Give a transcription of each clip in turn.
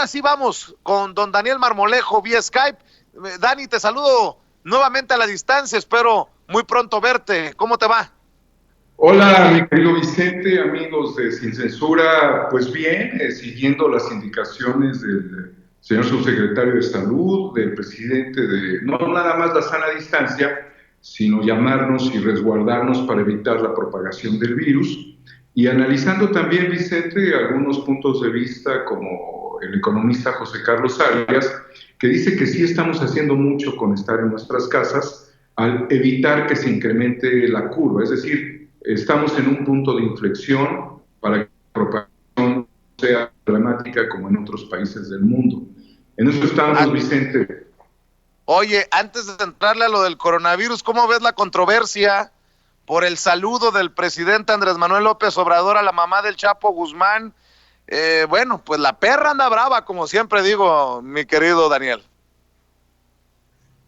ahora sí vamos con don Daniel Marmolejo vía Skype. Dani, te saludo nuevamente a la distancia, espero muy pronto verte. ¿Cómo te va? Hola, mi querido Vicente, amigos de Sin Censura. Pues bien, siguiendo las indicaciones del señor subsecretario de Salud, del presidente, de no nada más la sana distancia, sino llamarnos y resguardarnos para evitar la propagación del virus. Y analizando también, Vicente, algunos puntos de vista como el economista José Carlos Arias, que dice que sí estamos haciendo mucho con estar en nuestras casas al evitar que se incremente la curva, es decir, estamos en un punto de inflexión para que la propagación sea dramática como en otros países del mundo. En eso Ah, estamos, Vicente. oye, antes de entrarle a lo del coronavirus, ¿cómo ves la controversia por el saludo del presidente Andrés Manuel López Obrador a la mamá del Chapo Guzmán? Bueno, pues la perra anda brava, como siempre digo, mi querido Daniel.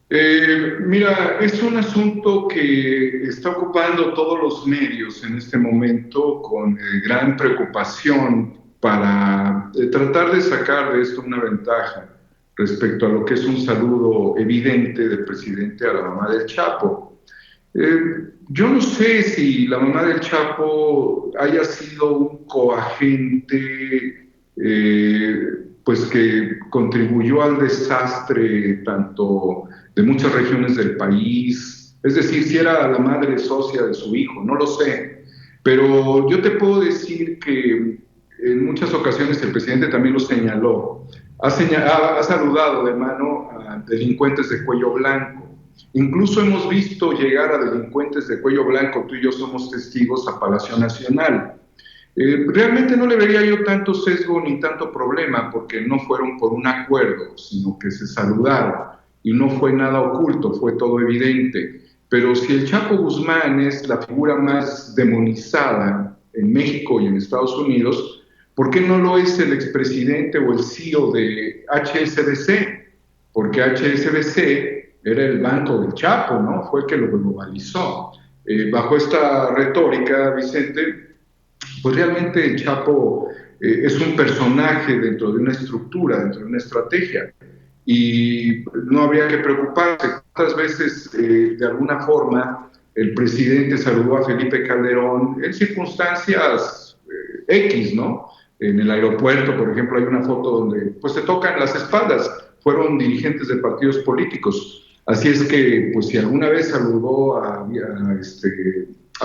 Mira, es un asunto que está ocupando todos los medios en este momento con gran preocupación para tratar de sacar de esto una ventaja respecto a lo que es un saludo evidente del presidente a la mamá del Chapo. Yo no sé si la mamá del Chapo haya sido un coagente, pues que contribuyó al desastre tanto de muchas regiones del país, es decir, si era la madre socia de su hijo, no lo sé, pero yo te puedo decir que en muchas ocasiones el presidente también lo señaló, ha saludado de mano a delincuentes de cuello blanco. Incluso hemos visto llegar a delincuentes de cuello blanco, tú y yo somos testigos, a Palacio Nacional. Realmente no le vería yo tanto sesgo ni tanto problema, porque no fueron por un acuerdo, sino que se saludaron y no fue nada oculto, fue todo evidente. Pero si el Chapo Guzmán es la figura más demonizada en México y en Estados Unidos, ¿por qué no lo es el expresidente o el CEO de HSBC? Porque HSBC era el banco del Chapo, ¿no? Fue el que lo globalizó. Bajo esta retórica, Vicente, pues realmente el Chapo es un personaje dentro de una estructura, dentro de una estrategia, y no habría que preocuparse. ¿Cuántas veces, de alguna forma, el presidente saludó a Felipe Calderón en circunstancias X, ¿no? En el aeropuerto, por ejemplo, hay una foto donde pues se tocan las espaldas, fueron dirigentes de partidos políticos. Así es que, pues si alguna vez saludó a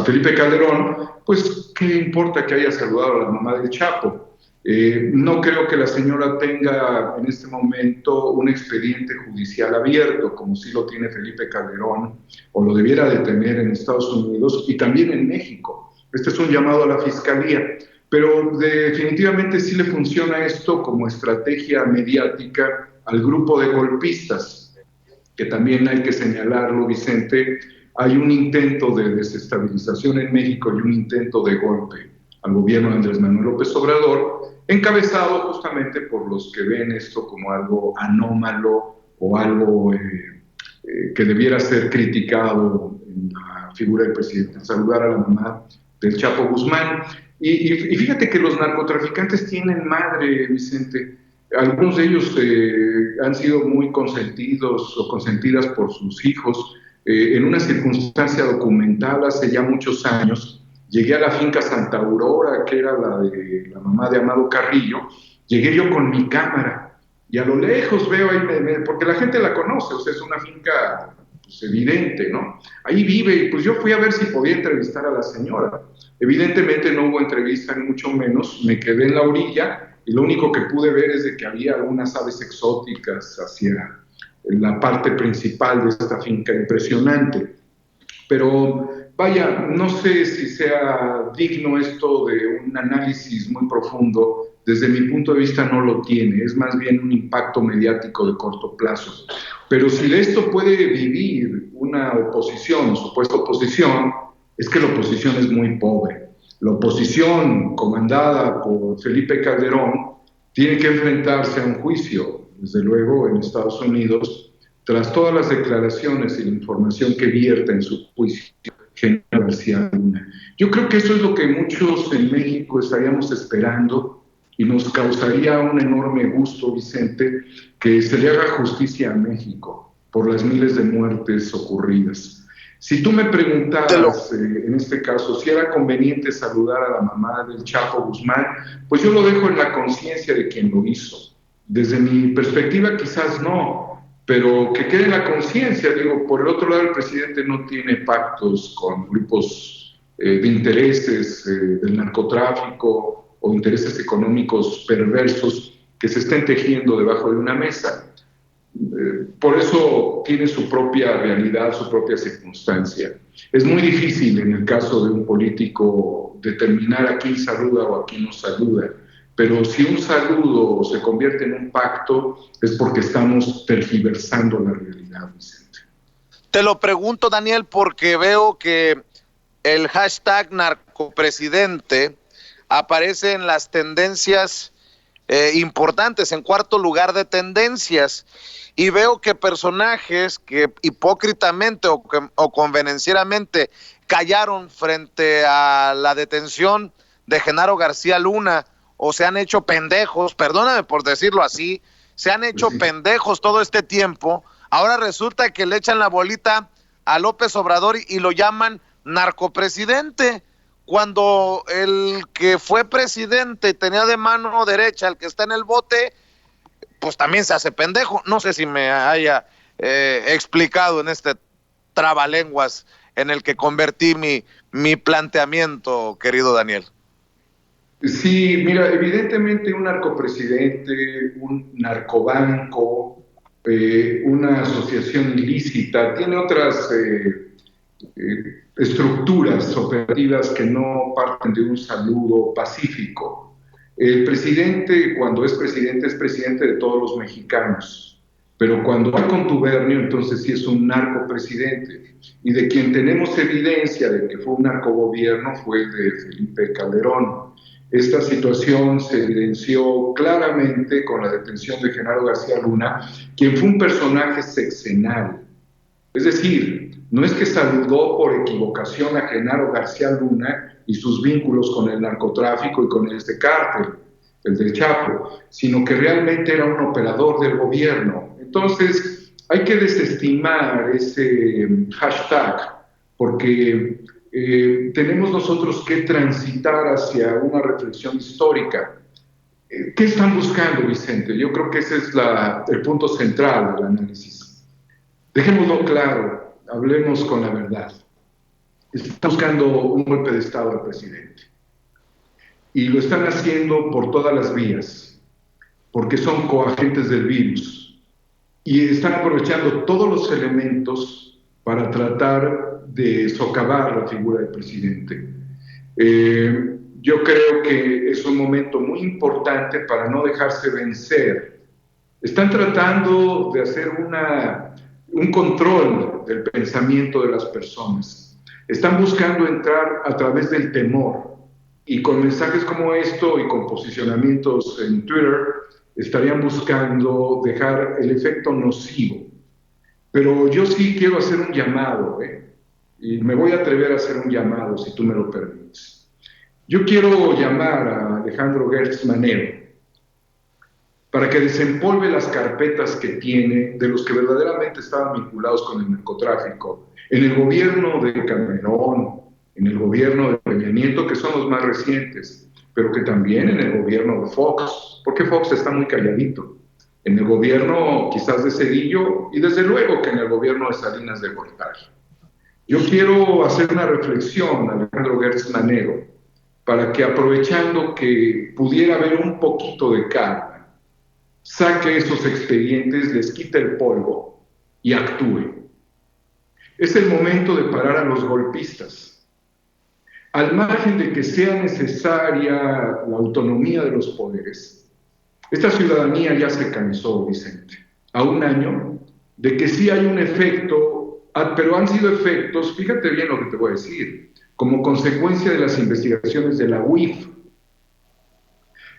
Felipe Calderón, pues qué importa que haya saludado a la mamá del Chapo. No creo que la señora tenga en este momento un expediente judicial abierto, como sí lo tiene Felipe Calderón, o lo debiera de tener en Estados Unidos y también en México. Este es un llamado a la Fiscalía, pero definitivamente sí le funciona esto como estrategia mediática al grupo de golpistas, que también hay que señalarlo, Vicente. Hay un intento de desestabilización en México y un intento de golpe al gobierno de Andrés Manuel López Obrador, encabezado justamente por los que ven esto como algo anómalo o algo que debiera ser criticado en la figura del presidente. Saludar a la mamá del Chapo Guzmán. Y fíjate que los narcotraficantes tienen madre, Vicente. Algunos de ellos han sido muy consentidos o consentidas por sus hijos. En una circunstancia documental hace ya muchos años, llegué a la finca Santa Aurora, que era la de la mamá de Amado Carrillo, llegué yo con mi cámara y a lo lejos veo ahí, porque la gente la conoce, o sea, es una finca pues, evidente, ¿no? Ahí vive y pues yo fui a ver si podía entrevistar a la señora. Evidentemente no hubo entrevista ni mucho menos, me quedé en la orilla y lo único que pude ver es de que había algunas aves exóticas hacia la parte principal de esta finca, impresionante. Pero vaya, no sé si sea digno esto de un análisis muy profundo. Desde mi punto de vista no lo tiene, es más bien un impacto mediático de corto plazo. Pero si de esto puede vivir una oposición, supuesta oposición, es que la oposición es muy pobre. La oposición comandada por Felipe Calderón tiene que enfrentarse a un juicio, desde luego en Estados Unidos, tras todas las declaraciones y la información que vierta en su juicio, Genaro García Luna. Yo creo que eso es lo que muchos en México estaríamos esperando, y nos causaría un enorme gusto, Vicente, que se le haga justicia a México por las miles de muertes ocurridas. Si tú me Te lo, preguntaras, en este caso, si era conveniente saludar a la mamá del Chapo Guzmán, pues yo lo dejo en la conciencia de quien lo hizo. Desde mi perspectiva quizás no, pero que quede en la conciencia. Digo, por el otro lado, el presidente no tiene pactos con grupos de intereses del narcotráfico o intereses económicos perversos que se estén tejiendo debajo de una mesa. Por eso tiene su propia realidad, su propia circunstancia. Es muy difícil en el caso de un político determinar a quién saluda o a quién no saluda, pero si un saludo se convierte en un pacto es porque estamos tergiversando la realidad, Vicente. te lo pregunto, Daniel, porque veo que el hashtag narcopresidente aparece en las tendencias importantes, en cuarto lugar de tendencias, y veo que personajes que hipócritamente o convenencieramente callaron frente a la detención de Genaro García Luna, o se han hecho pendejos, perdóname por decirlo así, se han hecho pendejos todo este tiempo, ahora resulta que le echan la bolita a López Obrador y lo llaman narcopresidente, cuando el que fue presidente tenía de mano derecha al que está en el bote, pues también se hace pendejo. No sé si me haya explicado en este trabalenguas en el que convertí mi planteamiento, querido Daniel. Sí, mira, evidentemente un narcopresidente, un narcobanco, una asociación ilícita, tiene otras estructuras operativas que no parten de un saludo pacífico. El presidente, cuando es presidente de todos los mexicanos, pero cuando hay contubernio, entonces sí es un narcopresidente. Y de quien tenemos evidencia de que fue un narcogobierno fue el de Felipe Calderón. Esta situación se evidenció claramente con la detención de Genaro García Luna, quien fue un personaje sexenal. Es decir, no es que saludó por equivocación a Genaro García Luna y sus vínculos con el narcotráfico y con este cártel, el del Chapo, sino que realmente era un operador del gobierno. Entonces, hay que desestimar ese hashtag, porque tenemos nosotros que transitar hacia una reflexión histórica. ¿Qué están buscando, Vicente? Yo creo que ese es el punto central del análisis. Dejémoslo claro, hablemos con la verdad. Están buscando un golpe de Estado al presidente. Y lo están haciendo por todas las vías, porque son coagentes del virus. Y están aprovechando todos los elementos para tratar de socavar la figura del presidente. Yo creo que es un momento muy importante para no dejarse vencer. Están tratando de hacer un control del pensamiento de las personas. Están buscando entrar a través del temor. Y con mensajes como esto y con posicionamientos en Twitter, estarían buscando dejar el efecto nocivo. Pero yo sí quiero hacer un llamado, y me voy a atrever a hacer un llamado, si tú me lo permites. Yo quiero llamar a Alejandro Gertz Manero para que desempolve las carpetas que tiene de los que verdaderamente estaban vinculados con el narcotráfico en el gobierno de Calderón, en el gobierno de Peña Nieto, que son los más recientes, pero que también en el gobierno de Fox, porque Fox está muy calladito, en el gobierno quizás de Cedillo y desde luego que en el gobierno de Salinas de Gortari. Yo quiero hacer una reflexión, Alejandro Gertz Manero, para que aprovechando que pudiera haber un poquito de calma, saque esos expedientes, les quite el polvo y actúe. Es el momento de parar a los golpistas. Al margen de que sea necesaria la autonomía de los poderes, esta ciudadanía ya se cansó, Vicente, a un año de que sí hay un efecto, pero han sido efectos, fíjate bien lo que te voy a decir, como consecuencia de las investigaciones de la UIF.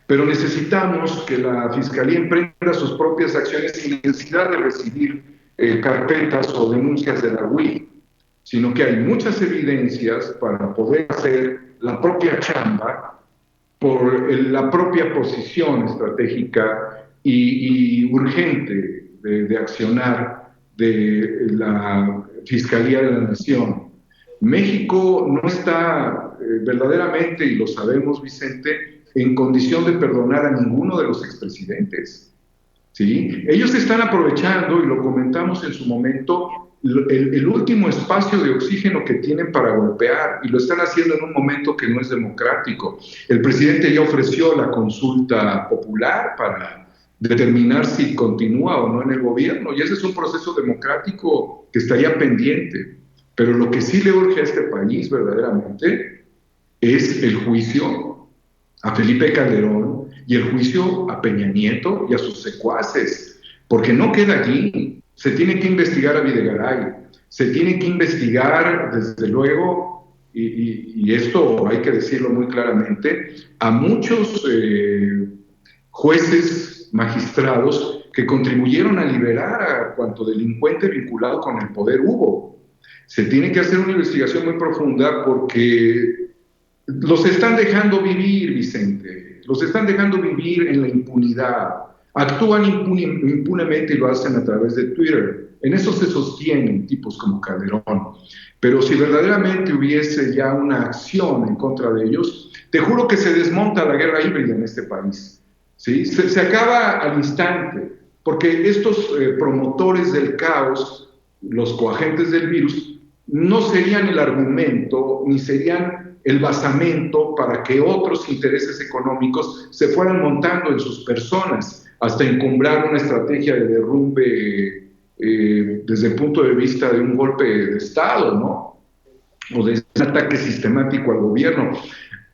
Pero necesitamos que la Fiscalía emprenda sus propias acciones sin necesidad de recibir carpetas o denuncias de la UIF, sino que hay muchas evidencias para poder hacer la propia chamba por la propia posición estratégica y urgente de accionar de la Fiscalía de la Nación. México no está verdaderamente, y lo sabemos, Vicente, en condición de perdonar a ninguno de los expresidentes. ¿Sí? Ellos están aprovechando, y lo comentamos en su momento, el último espacio de oxígeno que tienen para golpear, y lo están haciendo en un momento que no es democrático. El presidente ya ofreció la consulta popular para determinar si continúa o no en el gobierno, y ese es un proceso democrático que estaría pendiente. Pero lo que sí le urge a este país verdaderamente es el juicio a Felipe Calderón y el juicio a Peña Nieto y a sus secuaces, porque no queda allí. Se tiene que investigar a Videgaray, se tiene que investigar, desde luego, y esto hay que decirlo muy claramente, a muchos jueces, magistrados que contribuyeron a liberar a cuanto delincuente vinculado con el poder hubo. Se tiene que hacer una investigación muy profunda porque los están dejando vivir, Vicente, los están dejando vivir en la impunidad. Actúan impunemente y lo hacen a través de Twitter. En eso se sostienen tipos como Calderón. Pero si verdaderamente hubiese ya una acción en contra de ellos, te juro que se desmonta la guerra híbrida en este país. ¿Sí? Se acaba al instante, porque estos promotores del caos, los coagentes del virus, no serían el argumento ni serían el basamento para que otros intereses económicos se fueran montando en sus personas hasta encumbrar una estrategia de derrumbe desde el punto de vista de un golpe de Estado, ¿no? O de un ataque sistemático al gobierno.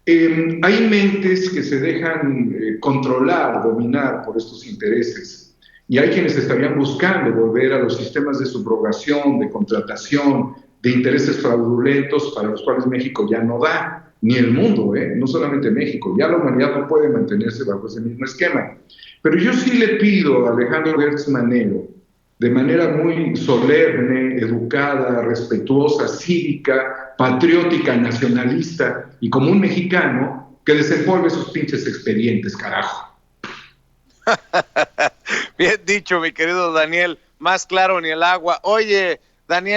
Hay mentes que se dejan controlar, dominar por estos intereses, y hay quienes estarían buscando volver a los sistemas de subrogación, de contratación, de intereses fraudulentos para los cuales México ya no da, ni el mundo, no solamente México, ya la humanidad no puede mantenerse bajo ese mismo esquema. Pero yo sí le pido a Alejandro Gertz Manero, de manera muy solemne, educada, respetuosa, cívica, patriótica, nacionalista y como un mexicano, que desempolve sus pinches expedientes, carajo. Bien dicho, mi querido Daniel, más claro ni el agua. Oye, Daniel.